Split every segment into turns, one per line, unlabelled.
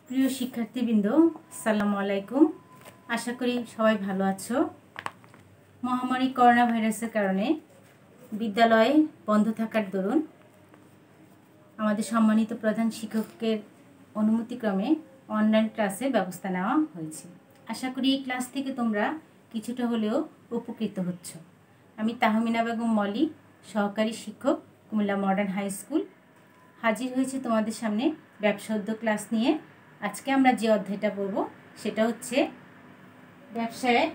প্রিয় শিক্ষার্থীবৃন্দ, আসসালামু আলাইকুম। আশা করি সবাই ভালো আছো। মহামারী করোনা ভাইরাসের কারণে বিদ্যালয়ে বন্ধ থাকার দরুন আমাদের সম্মানিত প্রধান শিক্ষকের অনুমতিক্রমে অনলাইন ক্লাসের ব্যবস্থা নেওয়া হয়েছে। আশা করি এই ক্লাস থেকে তোমরা কিছুটা হলেও উপকৃত হচ্ছ। আমি তাহমিনা বেগম মলি, সহকারী শিক্ষক, কুমিল্লা মডার্ন হাই স্কুল, হাজির হয়েছে তোমাদের সামনে ব্যবসা উদ্যোগ ক্লাস নিয়ে। আজকে আমরা যে অধ্যায়টা পড়ব সেটা হচ্ছে ব্যবসায়ের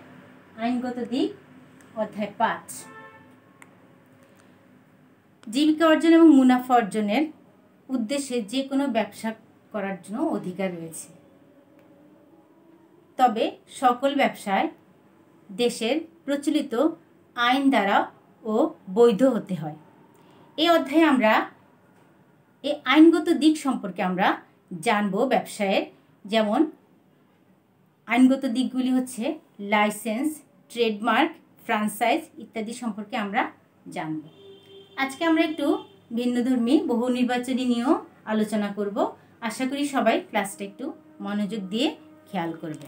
আইনগত দিক, অধ্যায় 5। জীবিকা অর্জন এবং মুনাফা অর্জনের উদ্দেশ্যে যে কোনো ব্যবসা করার জন্য অধিকার রয়েছে, তবে সকল ব্যবসায় দেশের প্রচলিত আইন দ্বারা ও বৈধ হতে হয়। এই অধ্যায়ে আমরা এই আইনগত দিক সম্পর্কে আমরা জানব। ব্যবসায়ের যেমন আইনগত দিকগুলি হচ্ছে লাইসেন্স, ট্রেডমার্ক, ফ্রাঞ্চাইজ ইত্যাদি সম্পর্কে আমরা জানব। আজকে আমরা একটু ভিন্নধর্মী বহু নির্বাচনী নিয়েও আলোচনা করব। আশা করি সবাই ক্লাসটা একটু মনোযোগ দিয়ে খেয়াল করবে।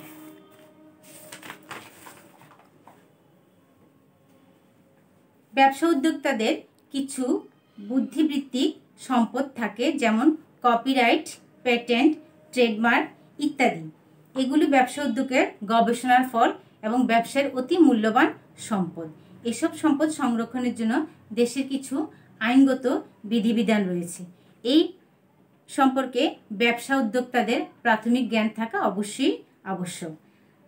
ব্যবসা উদ্যোক্তাদের কিছু বুদ্ধিবৃত্তিক সম্পদ থাকে, যেমন কপিরাইট, পেটেন্ট, ট্রেডমার্ক ইত্যাদি। এগুলি ব্যবসা উদ্যোগের গবেষণার ফল এবং ব্যবসার অতি মূল্যবান সম্পদ। এসব সম্পদ সংরক্ষণের জন্য দেশের কিছু আইনগত বিধিবিধান রয়েছে। এই সম্পর্কে ব্যবসা উদ্যোক্তাদের প্রাথমিক জ্ঞান থাকা অবশ্যই আবশ্যক।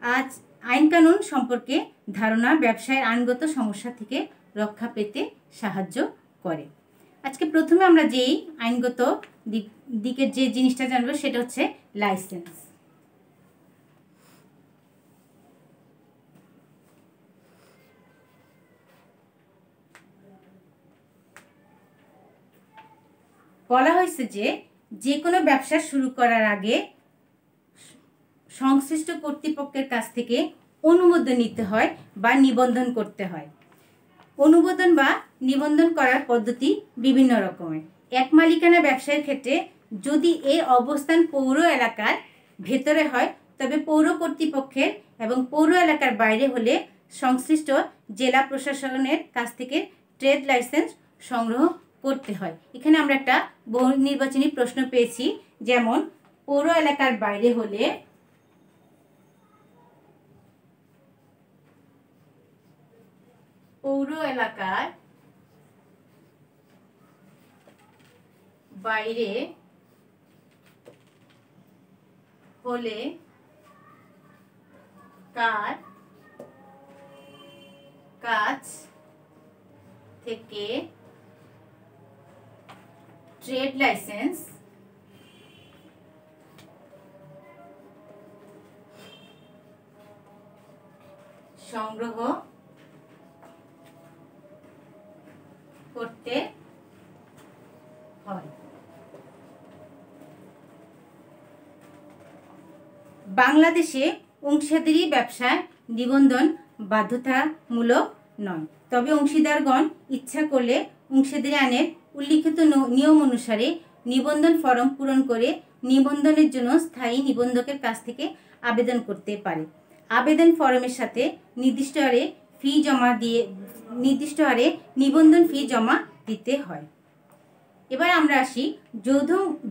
আজ আইনকানুন সম্পর্কে ধারণা ব্যবসায়ের আইনগত সমস্যা থেকে রক্ষা পেতে সাহায্য করে। আজকে প্রথমে আমরা যেই আইনগত দিকের যে জিনিসটা জানবো সেটা হচ্ছে লাইসেন্স। বলা হয়েছে যে কোনো ব্যবসা শুরু করার আগে সংশ্লিষ্ট কর্তৃপক্ষের কাছ থেকে অনুমোদন নিতে হয় বা নিবন্ধন করতে হয়। অনুমোদন বা নিবন্ধন করার পদ্ধতি বিভিন্ন রকমের। এক মালিকানা ব্যবসায়ের ক্ষেত্রে যদি এর অবস্থান পৌর এলাকার ভেতরে হয় তবে পৌর কর্তৃপক্ষের এবং পৌর এলাকার বাইরে হলে সংশ্লিষ্ট জেলা প্রশাসনের কাছ থেকে ট্রেড লাইসেন্স সংগ্রহ করতে হয়। এখানে আমরা একটা বহু নির্বাচনী প্রশ্ন পেয়েছি, যেমন পৌর এলাকার বাইরে হলে পৌর এলাকার বাইরে হলে কার কাছ থেকে ট্রেড লাইসেন্স সংগ্রহ করতে হয়। বাংলাদেশে অংশীদারি ব্যবসায় নিবন্ধন বাধ্যতামূলক নয়, তবে অংশীদারগণ ইচ্ছা করলে অংশীদারি আইনের উল্লিখিত নিয়ম অনুসারে নিবন্ধন ফরম পূরণ করে নিবন্ধনের জন্য স্থায়ী নিবন্ধকের কাছ থেকে আবেদন করতে পারে। আবেদন ফরমের সাথে নির্দিষ্ট হারে নিবন্ধন ফি জমা দিতে হয়। এবার আমরা আসি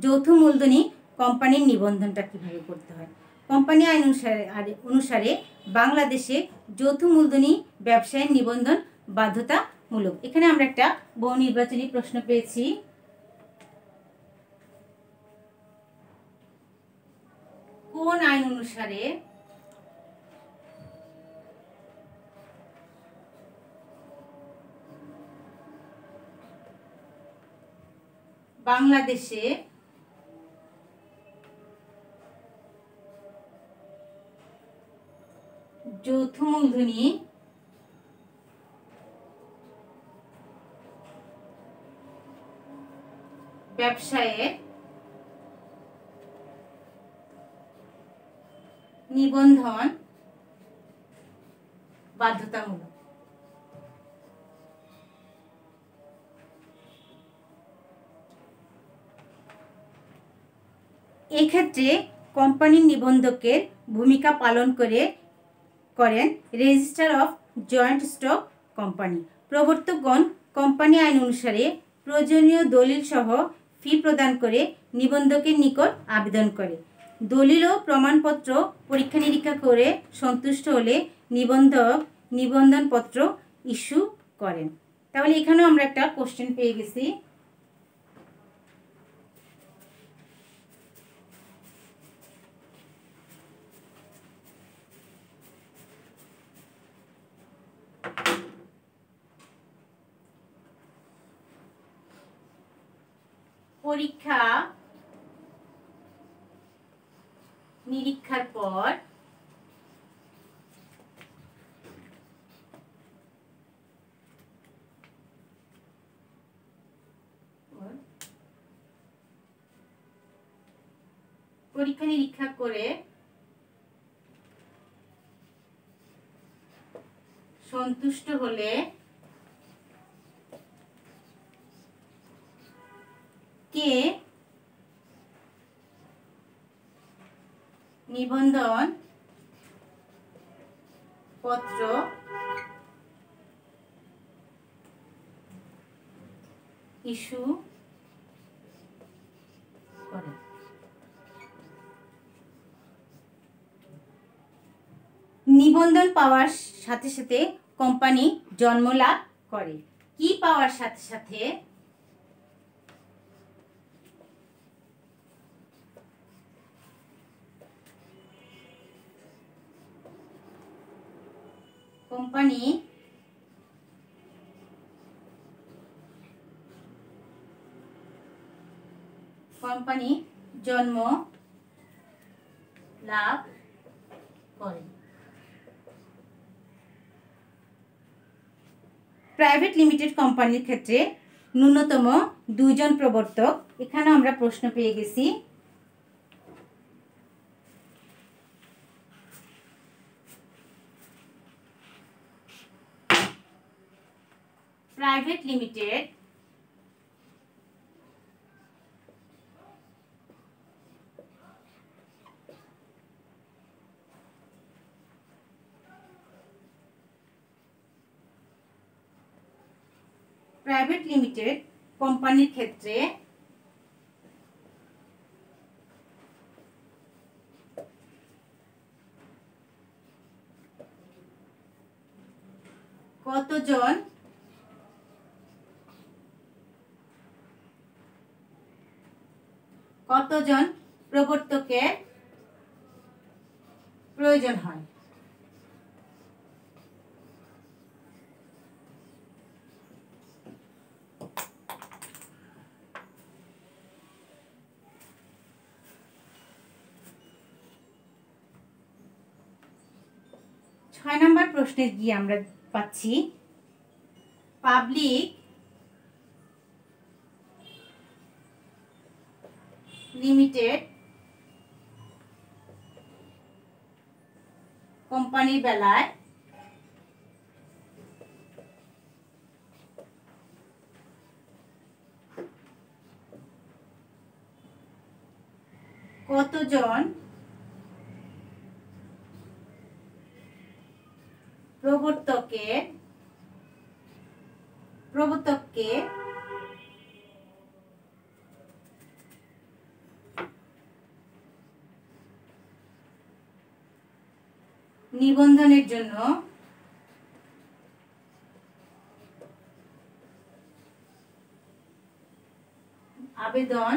যৌথ মূলধনী কোম্পানির নিবন্ধনটা কিভাবে করতে হয়। কোম্পানি আইন অনুসারে বাংলাদেশে যৌথ মূলধনী ব্যবসায়ের নিবন্ধন বাধ্যতামূলক। এখানে আমরা একটা বহু নির্বাচনী প্রশ্ন পেয়েছি। কোন আইন অনুসারে বাংলাদেশে যৌথ মূলধনী ব্যবসায়ের নিবন্ধন বাধ্যতামূলক। এক্ষেত্রে কোম্পানির নিবন্ধকের ভূমিকা পালন করেন registrar of joint stock company. প্রবর্তকগণ কোম্পানি আইন অনুসারে প্রয়োজনীয় দলিল সহ ফি প্রদান করে নিবন্ধকের নিকট আবেদন করে। দলিল ও প্রমাণপত্র পরীক্ষা নিরীক্ষা করে সন্তুষ্ট হলে নিবন্ধক নিবন্ধনপত্র ইস্যু করেন। তাহলে এখানেও আমরা একটা কোশ্চেন পেয়ে গেছি। পরীক্ষা নিরীক্ষার পর পরীক্ষা নিরীক্ষা করে সন্তুষ্ট হলে কে নিবন্ধন পত্র ইস্যু করে। নিবন্ধন পাওয়ার সাথে সাথে কোম্পানি জন্ম লাভ করে। কি পাওয়ার সাথে সাথে? কোম্পানি জন্ম লাভ করে। প্রাইভেট লিমিটেড কোম্পানির ক্ষেত্রে ন্যূনতম 2 জন প্রবর্তক। এখানে আমরা প্রশ্ন পেয়ে গেছি। প্রাইভেট লিমিটেড কোম্পানির ক্ষেত্রে কতজন প্রবর্তকের প্রয়োজন হয়? ছয় নম্বর প্রশ্নে গিয়ে আমরা পাচ্ছি পাবলিক লিমিটেড কোম্পানির বেলায় কতজন প্রবর্তককে নিবন্ধনের জন্য আবেদন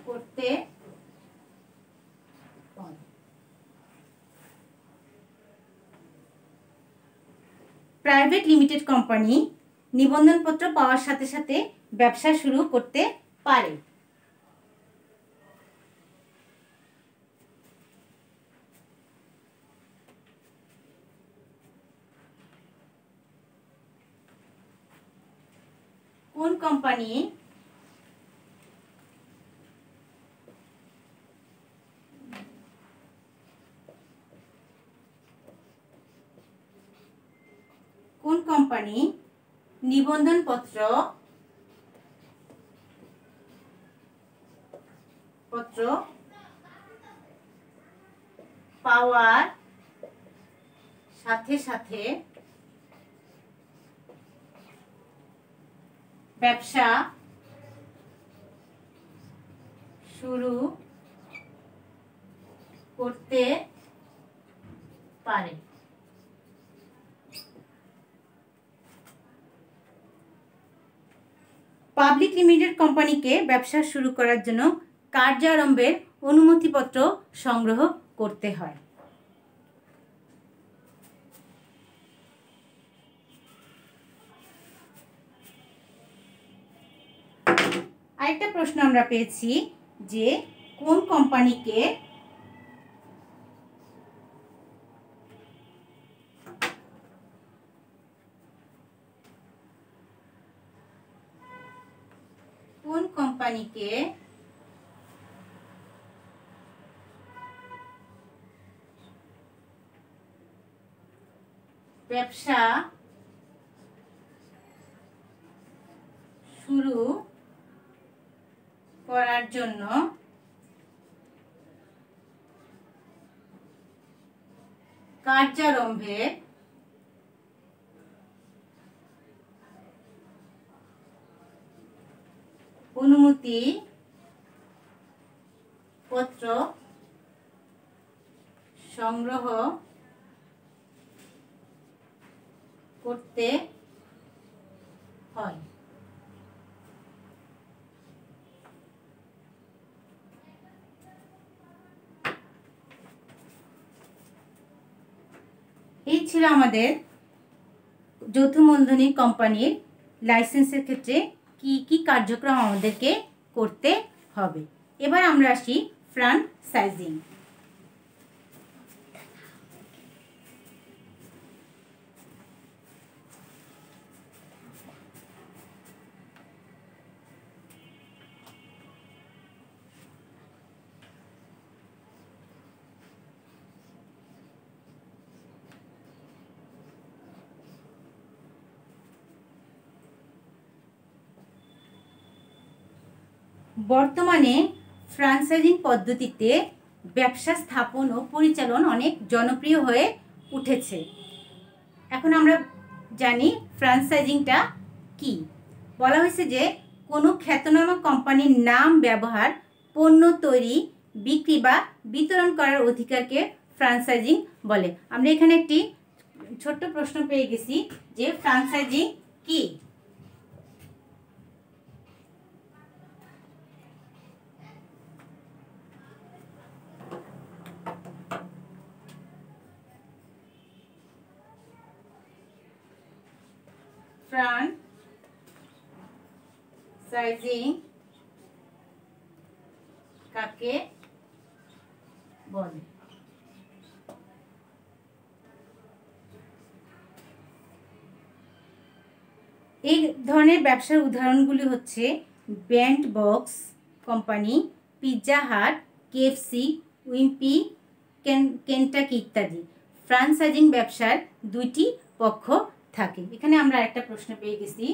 করতে প্রাইভেট লিমিটেড কোম্পানি নিবন্ধনপত্র পাওয়ার সাথে সাথে ব্যবসা শুরু করতে পারে। কোন কোম্পানি নিবন্ধনপত্র পত্র পাওয়ার সাথে সাথে ব্যবসা শুরু করতে পারে। পাবলিক লিমিটেড কোম্পানিকে ব্যবসা শুরু করার জন্য কার্যারম্ভের অনুমতিপত্র সংগ্রহ করতে হয়। আরেকটা প্রশ্ন আমরা পেয়েছি যে কোন কোম্পানিকে ব্যবসা শুরু করার জন্য কার্যারম্ভের অনুমতি পত্র সংগ্রহ করতে হয়। এই ছিল আমাদের যৌথ মূলধনী কোম্পানির লাইসেন্সের ক্ষেত্রে কি কি কার্যক্রম আমাদেরকে করতে হবে। এবার আমরা আসি ফ্র্যাঞ্চাইজিং। বর্তমানে ফ্র্যাঞ্চাইজিং পদ্ধতিতে ব্যবসা স্থাপন ও পরিচালন অনেক জনপ্রিয় হয়ে উঠেছে। এখন আমরা জানি ফ্র্যাঞ্চাইজিংটা কি। বলা হয়েছে যে কোনো খ্যাতনামা কোম্পানির নাম ব্যবহার, পণ্য তৈরি, বিক্রি বা বিতরণ করার অধিকারকে ফ্র্যাঞ্চাইজিং বলে। আমরা এখানে একটি ছোট্ট প্রশ্ন পেয়ে গেছি যে ফ্র্যাঞ্চাইজিং কি। ফ্র্যাঞ্চাইজিং কাকে বলে? এই ধরনের ব্যবসার উদাহরণগুলি হচ্ছে band box company, Pizza Hut, KFC, Wimpy, Kentucky ইত্যাদি। ফ্র্যাঞ্চাইজিং ব্যবসার দুইটি পক্ষ থাকে। এখানে আমরা একটা প্রশ্ন পেয়ে গেছি।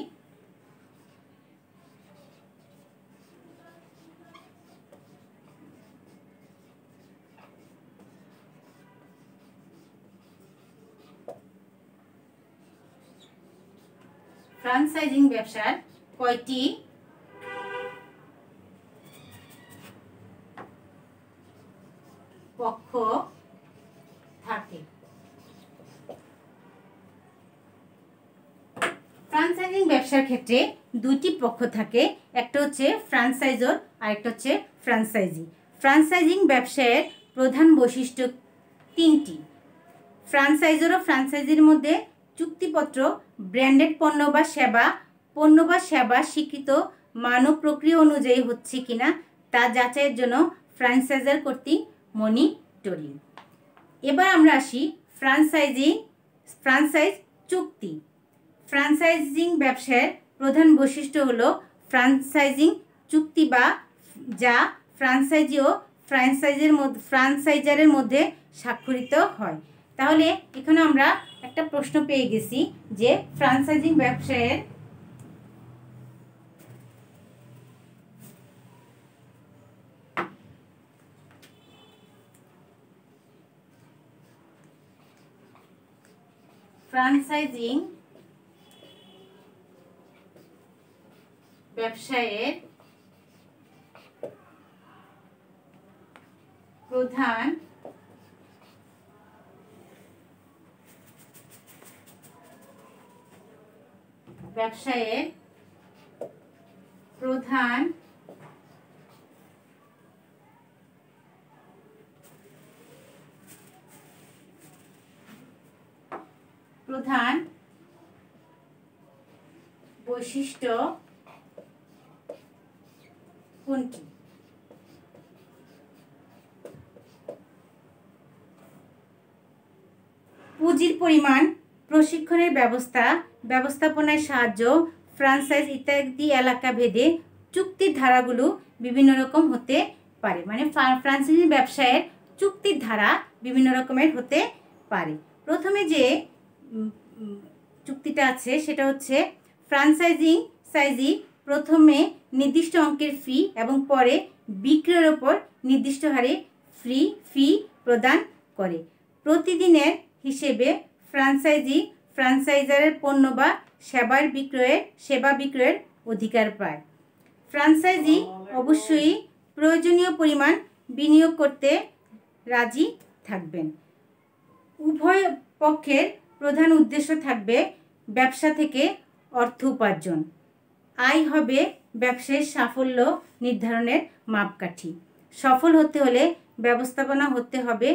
ফ্র্যাঞ্চাইজিং ব্যবসার কয়টি পক্ষ থাকে? ফ্র্যাঞ্চাইজিং ব্যবসার ক্ষেত্রে দুইটি পক্ষ থাকে, একটা হচ্ছে ফ্র্যাঞ্চাইজর আর একটা হচ্ছে ফ্র্যাঞ্চাইজি। ফ্র্যাঞ্চাইজিং ব্যবসায়ের প্রধান বৈশিষ্ট্য তিনটি। ফ্র্যাঞ্চাইজর ও ফ্র্যাঞ্চাইজির মধ্যে চুক্তিপত্র, ব্র্যান্ডেড পণ্য বা সেবা স্বীকৃত মান ও প্রক্রিয়া অনুযায়ী হচ্ছে কিনা তা যাচাইয়ের জন্য ফ্র্যাঞ্চাইজার কর্তৃক মনিটরিং। এবার আমরা আসি ফ্র্যাঞ্চাইজ চুক্তি। ফ্র্যাঞ্চাইজিং ব্যবসায়ের প্রধান বৈশিষ্ট্য হলো ফ্র্যাঞ্চাইজিং চুক্তি যা ফ্র্যাঞ্চাইজি ও ফ্র্যাঞ্চাইজারের মধ্যে স্বাক্ষরিত হয়। তাহলে এখানে আমরা একটা প্রশ্ন পেয়ে গেছি যে ফ্র্যাঞ্চাইজিং ব্যবসায়ের ফ্রাঞ্চাইজিং ব্যবসায়ের প্রধান বৈশিষ্ট্য কোনটি? পুঁজির পরিমাণ, প্রশিক্ষণের ব্যবস্থা, ব্যবস্থাপনায় সাহায্য, ফ্রাঞ্চাইজ ইত্যাদি এলাকা ভেদে চুক্তির ধারাগুলো বিভিন্ন রকম হতে পারে। মানে ফ্রাঞ্চাইজি ব্যবসায়ের চুক্তির ধারা বিভিন্ন রকমের হতে পারে। প্রথমে যে চুক্তিটা আছে সেটা হচ্ছে ফ্রাঞ্চাইজি প্রথমে নির্দিষ্ট অঙ্কের ফি এবং পরে বিক্রয়ের ওপর নির্দিষ্ট হারে ফি প্রদান করে। প্রতিদিনের হিসেবে ফ্রাঞ্চাইজারের পণ্য বা সেবা বিক্রয়ের অধিকার পায়। ফ্রাঞ্চাইজি অবশ্যই প্রয়োজনীয় পরিমাণ বিনিয়োগ করতে রাজি থাকবেন। উভয় পক্ষের প্রধান উদ্দেশ্য থাকবে ব্যবসা থেকে অর্থ উপার্জন। আয় হবে ব্যবসায়ের সাফল্য নির্ধারণের মাপকাঠি। সফল হতে হলে ব্যবস্থাপনা হতে হবে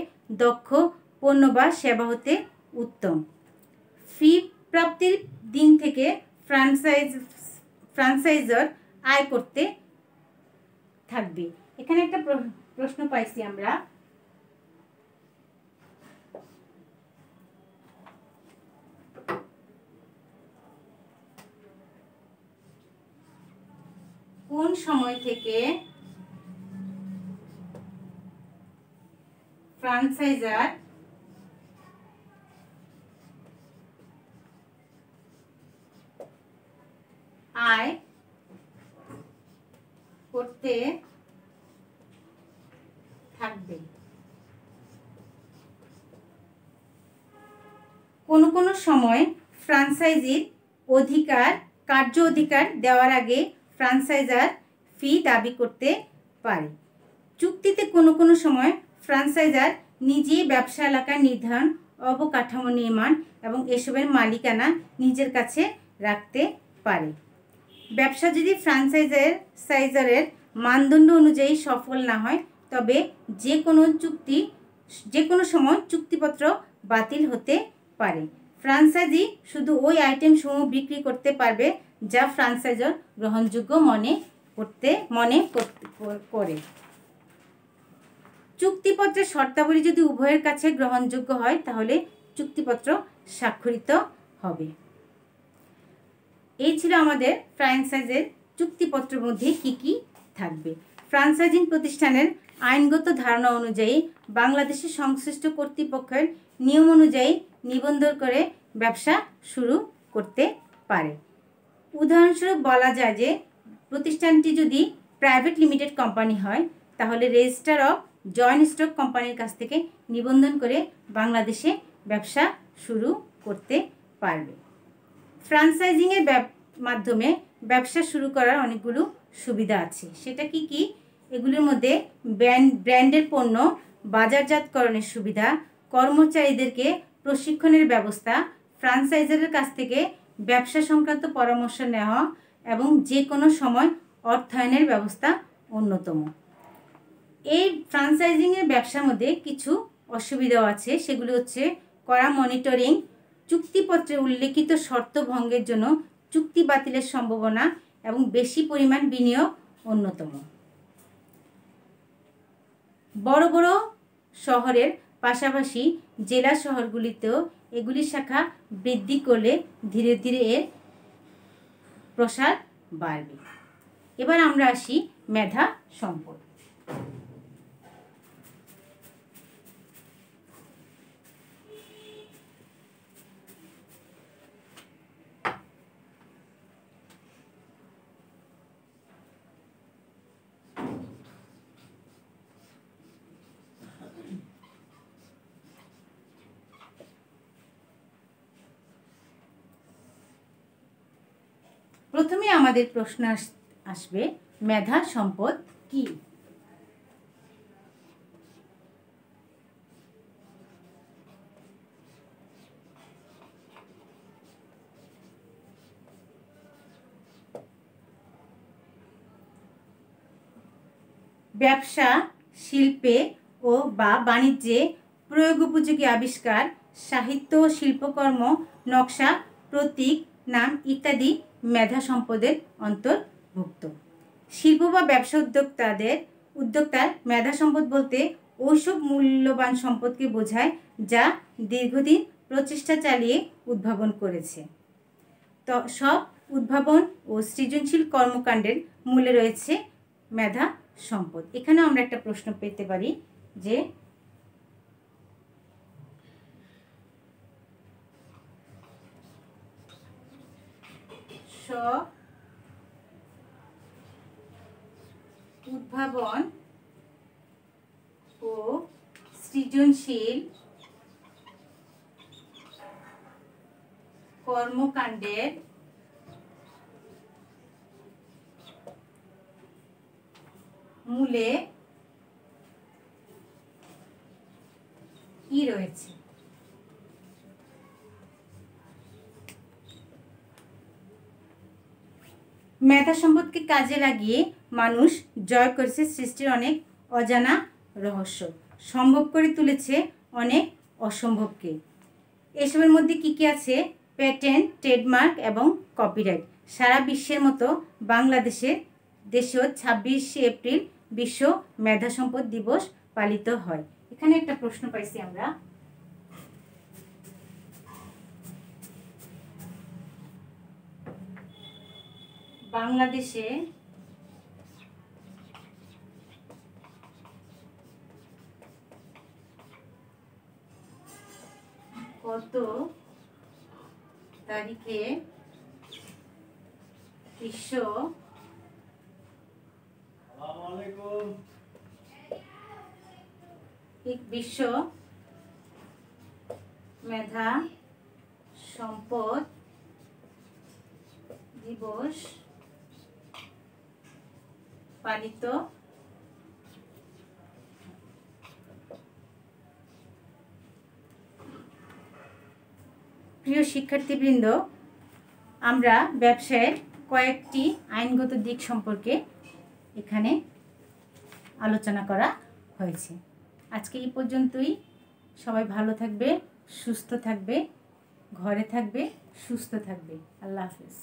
দক্ষ, পণ্য বা সেবা হতে উত্তম। ফি প্রাপ্তির দিন থেকে ফ্রাঞ্চাইজার আয় করতে থাকবে। এখানে একটা প্রশ্ন পাইছি আমরা, কোন সময় থেকে ফ্রাঞ্চাইজার আয় করতে থাকবে? কোনো সময় ফ্রাঞ্চাইজির কার্য অধিকার দেওয়ার আগে ফ্রাঞ্চাইজার ফি দাবি করতে পারে। চুক্তিতে কোনো সময় ফ্রাঞ্চাইজার নিজেই ব্যবসা এলাকা নির্ধারণ, অবকাঠামো নির্মাণ এবং এসবের মালিকানা নিজের কাছে রাখতে পারে। ব্যবসা যদি ফ্রাঞ্চাইজারের মানদণ্ড অনুযায়ী সফল না হয় তবে যে কোনো সময় চুক্তিপত্র বাতিল হতে পারে। ফ্রাঞ্চাইজি শুধু ওই আইটেম সমূহ বিক্রি করতে পারবে যা ফ্রাঞ্চাইজার গ্রহণযোগ্য মনে করে। চুক্তিপত্রের শর্তাবলী যদি উভয়ের কাছে গ্রহণযোগ্য হয় তাহলে চুক্তিপত্র স্বাক্ষরিত হবে। এই ছিল আমাদের ফ্রাঞ্চাইজের চুক্তিপত্রের মধ্যে কি থাকবে। ফ্রাঞ্চাইজিং প্রতিষ্ঠানের আইনগত ধারণা অনুযায়ী বাংলাদেশের সংশ্লিষ্ট কর্তৃপক্ষের নিয়ম অনুযায়ী নিবন্ধন করে ব্যবসা শুরু করতে পারে। উদাহরণস্বরূপ বলা যায় যে প্রতিষ্ঠানটি যদি প্রাইভেট লিমিটেড কোম্পানি হয় তাহলে রেজিস্ট্রার অফ জয়েন্ট স্টক কোম্পানির কাছ থেকে নিবন্ধন করে বাংলাদেশে ব্যবসা শুরু করতে পারবে। ফ্রাঞ্চাইজিংয়ের মাধ্যমে ব্যবসা শুরু করার অনেকগুলো সুবিধা আছে। সেটা কি? এগুলোর মধ্যে ব্র্যান্ডের পণ্য বাজারজাতকরণের সুবিধা, কর্মচারীদেরকে প্রশিক্ষণের ব্যবস্থা, ফ্রাঞ্চাইজারের কাছ থেকে ব্যবসা সংক্রান্ত পরামর্শ নেওয়া এবং যে কোনো সময় অর্থায়নের ব্যবস্থা অন্যতম। এই ফ্রাঞ্চাইজিংয়ের ব্যবসার মধ্যে কিছু অসুবিধাও আছে। সেগুলো হচ্ছে কড়া মনিটরিং, চুক্তিপত্রে উল্লেখিত শর্ত ভঙ্গের জন্য চুক্তি বাতিলের সম্ভাবনা এবং বেশি পরিমাণ বিনিয়োগ অন্যতম। বড় বড় শহরের পাশাপাশি জেলা শহরগুলিতেও এগুলির শাখা বৃদ্ধি করলে ধীরে ধীরে এর প্রসার বাড়বে। এবার আমরা আসি মেধা সম্পদ। প্রথমে আমাদের প্রশ্ন আসবে মেধা সম্পদ কি? ব্যবসা, শিল্পে ও বা বাণিজ্যে প্রয়োগ উপযোগী আবিষ্কার, সাহিত্য, শিল্পকর্ম, নকশা, প্রতীক, নাম ইত্যাদি মেধা সম্পদের অন্তর্ভুক্ত। শিল্প বা ব্যবসা উদ্যোক্তার মেধা সম্পদ বলতে ওইসব মূল্যবান সম্পদকে বোঝায় যা দীর্ঘদিন প্রচেষ্টা চালিয়ে উদ্ভাবন করেছে। তো সব উদ্ভাবন ও সৃজনশীল কর্মকাণ্ডের মূলে রয়েছে মেধা সম্পদ। এখানেও আমরা একটা প্রশ্ন পেতে পারি যে সব উদ্ভাবন ও সৃজনশীল কর্মকাণ্ডের মূলে কি রয়েছে? মেধা সম্পদকে কাজে লাগিয়ে মানুষ জয় করেছে সৃষ্টির অনেক অজানা রহস্য, সম্ভব করে তুলেছে অনেক অসম্ভবকে। এসবের মধ্যে কি কি আছে? প্যাটেন্ট, ট্রেডমার্ক এবং কপিরাইট। সারা বিশ্বের মতো বাংলাদেশেও 26শে এপ্রিল বিশ্ব মেধা সম্পদ দিবস পালিত হয়। এখানে একটা প্রশ্ন পাইছি আমরা, বাংলাদেশে কত তারিখে বিশ্ব মেধা সম্পদ দিবস পালিত প্রিয় শিক্ষার্থীবৃন্দ, আমরা ব্যবসায়ের কয়েকটি আইনগত দিক সম্পর্কে এখানে আলোচনা করা হয়েছে। আজকে এই পর্যন্তই। সবাই ভালো থাকবে, সুস্থ থাকবে, ঘরে থাকবে, সুস্থ থাকবে। আল্লাহ হাফেজ।